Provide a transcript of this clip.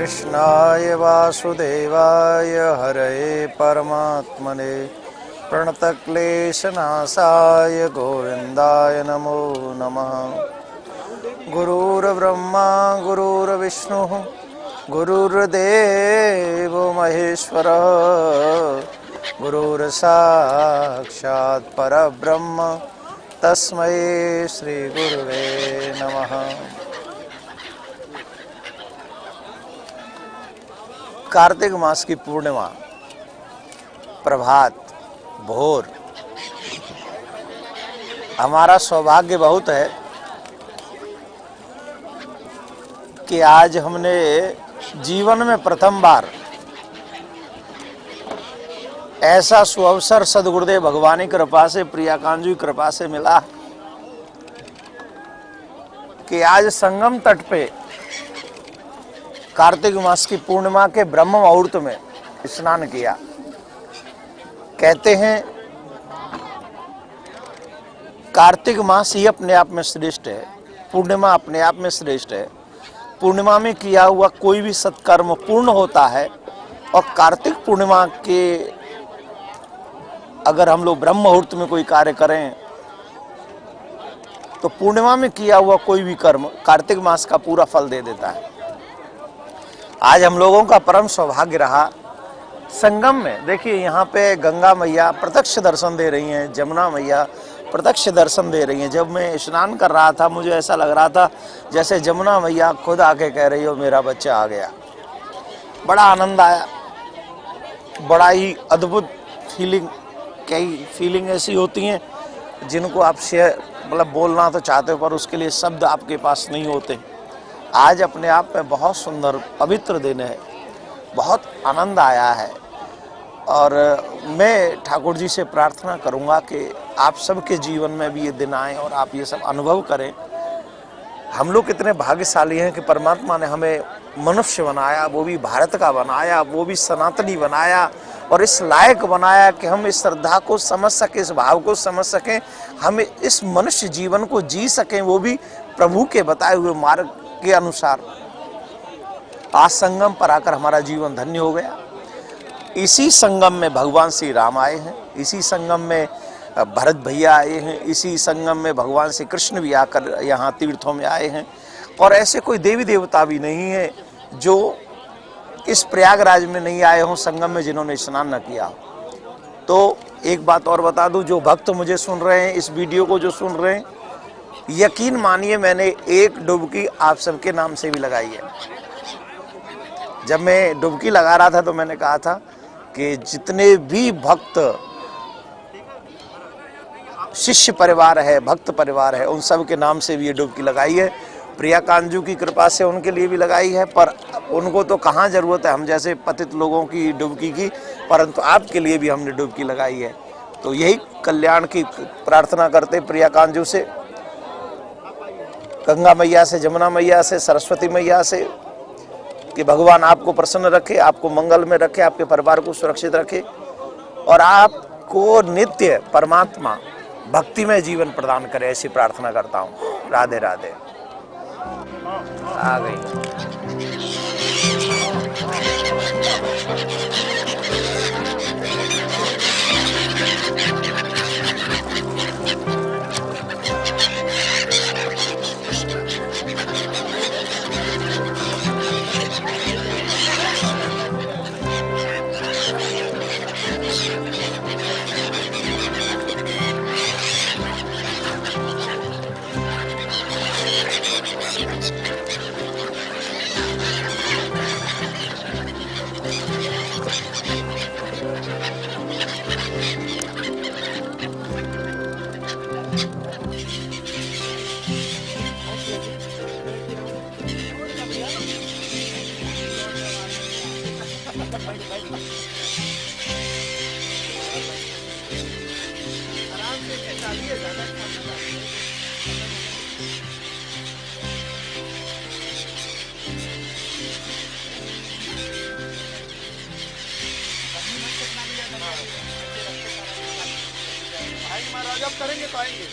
कृष्णाय वासुदेवाय हरये परमात्मने प्रणतक्लेशनाशाय गोविन्दाय नमो नमः। गुरुर्ब्रह्मा गुरुर्विष्णुः गुरुर्देवो महेश्वरः गुरुर्साक्षात् परब्रह्म तस्मै श्री गुरुवे नमः। कार्तिक मास की पूर्णिमा, प्रभात, भोर। हमारा सौभाग्य बहुत है कि आज हमने जीवन में प्रथम बार ऐसा सुअवसर सदगुरुदेव भगवान की कृपा से, प्रियाकांजू की कृपा से मिला कि आज संगम तट पे कार्तिक मास की पूर्णिमा के ब्रह्म मुहूर्त में स्नान किया। कहते हैं कार्तिक मास ही अपने आप में श्रेष्ठ है, पूर्णिमा अपने आप में श्रेष्ठ है। पूर्णिमा में किया हुआ कोई भी सत्कर्म पूर्ण होता है और कार्तिक पूर्णिमा के अगर हम लोग ब्रह्म मुहूर्त में कोई कार्य करें तो पूर्णिमा में किया हुआ कोई भी कर्म कार्तिक मास का पूरा फल दे देता है। आज हम लोगों का परम सौभाग्य रहा संगम में। देखिए यहाँ पे गंगा मैया प्रत्यक्ष दर्शन दे रही हैं, जमुना मैया प्रत्यक्ष दर्शन दे रही हैं। जब मैं स्नान कर रहा था मुझे ऐसा लग रहा था जैसे जमुना मैया खुद आके कह रही हो मेरा बच्चा आ गया। बड़ा आनंद आया, बड़ा ही अद्भुत फीलिंग। कई फीलिंग ऐसी होती हैं जिनको आप शेयर मतलब बोलना तो चाहते हो पर उसके लिए शब्द आपके पास नहीं होते। आज अपने आप में बहुत सुंदर पवित्र दिन है, बहुत आनंद आया है और मैं ठाकुर जी से प्रार्थना करूंगा कि आप सबके जीवन में भी ये दिन आए और आप ये सब अनुभव करें। हम लोग कितने भाग्यशाली हैं कि परमात्मा ने हमें मनुष्य बनाया, वो भी भारत का बनाया, वो भी सनातनी बनाया और इस लायक बनाया कि हम इस श्रद्धा को समझ सकें, इस भाव को समझ सकें, हम इस मनुष्य जीवन को जी सकें, वो भी प्रभु के बताए हुए मार्ग के अनुसार। आज संगम पर आकर हमारा जीवन धन्य हो गया। इसी संगम में भगवान श्री राम आए हैं, इसी संगम में भरत भैया आए हैं, इसी संगम में भगवान श्री कृष्ण भी आकर यहाँ तीर्थों में आए हैं। और ऐसे कोई देवी देवता भी नहीं है जो इस प्रयागराज में नहीं आए हों, संगम में जिन्होंने स्नान न किया। तो एक बात और बता दूं, जो भक्त मुझे सुन रहे हैं, इस वीडियो को जो सुन रहे हैं, यकीन मानिए मैंने एक डुबकी आप सबके नाम से भी लगाई है। जब मैं डुबकी लगा रहा था तो मैंने कहा था कि जितने भी भक्त शिष्य परिवार है, भक्त परिवार है, उन सब के नाम से भी ये डुबकी लगाई है। प्रियाकांजू की कृपा से उनके लिए भी लगाई है, पर उनको तो कहाँ जरूरत है हम जैसे पतित लोगों की डुबकी की, परंतु आपके लिए भी हमने डुबकी लगाई है। तो यही कल्याण की प्रार्थना करते प्रियाकांजू से, गंगा मैया से, जमुना मैया से, सरस्वती मैया से कि भगवान आपको प्रसन्न रखे, आपको मंगल में रखे, आपके परिवार को सुरक्षित रखे और आपको नित्य परमात्मा भक्ति में जीवन प्रदान करे, ऐसी प्रार्थना करता हूँ। राधे राधे। आ गई। महाराज अब करेंगे तो आएंगे।